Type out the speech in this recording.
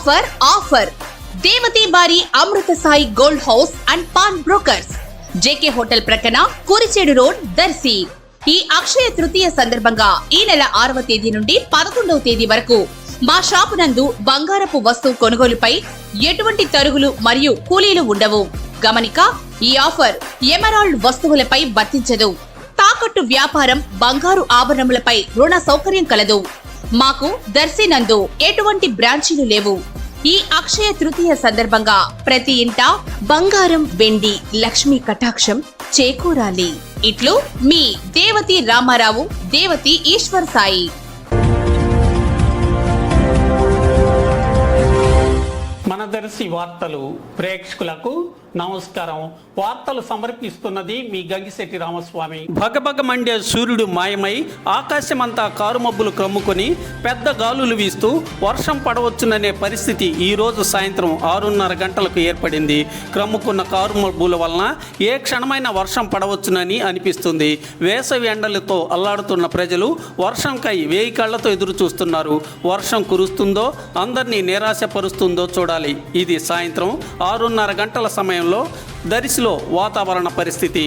Offer offer దేవతి బారి Amrutha Sai gold house and pawn brokers, JK hotel ప్రక్కన కురిచేడు రోడ్, దర్శి. ఈ అక్షయ తృతీయ సందర్భంగా ఈ నెల 6వ తేదీ నుండి 11వ తేదీ వరకు మా షాపు నందు బంగారపు వస్తువు కొనుగోలుపై ఎటువంటి తరుగులు మరియు కూలీలు ఉండవు. గమనిక, ఈ ఆఫర్ ఎమరాల్డ్ వస్తువులపై వర్తించదు. తాకట్టు వ్యాపారం, బంగారు ఆభరణములపై రుణ సౌకర్యం కలదు. మాకు దర్శి నందు ఎటువంటి బ్రాంచీలు లేవు. ఈ అక్షయ తృతీయ సందర్భంగా ప్రతి ఇంట బంగారం, వెండి, లక్ష్మీ కటాక్షం చేకూరాలి. ఇట్లు మీ దేవతి రామారావు, దేవతి ఈశ్వర్ సాయి. మన దర్శి వార్తలు ప్రేక్షకులకు నమస్కారం. వార్తలు సమర్పిస్తున్నది మీ గంగిశెట్టి రామస్వామి. భగభగ మండే సూర్యుడు మాయమై ఆకాశమంతా కారుమబ్బులు క్రమ్ముకొని పెద్ద గాలులు వీస్తూ వర్షం పడవచ్చుననే పరిస్థితి ఈరోజు సాయంత్రం 6:30 గంటలకు ఏర్పడింది. క్రమ్ముకున్న కారుమబ్బుల వలన ఏ క్షణమైన వర్షం పడవచ్చునని అనిపిస్తుంది. వేసవి ఎండలతో అల్లాడుతున్న ప్రజలు వర్షంకై 1000 కళ్లతో ఎదురు చూస్తున్నారు. వర్షం కురుస్తుందో, అందరినీ నిరాశపరుస్తుందో చూడాలి. ఇది సాయంత్రం 6:30 గంటల సమయంలో దర్శిలో వాతావరణ పరిస్థితి.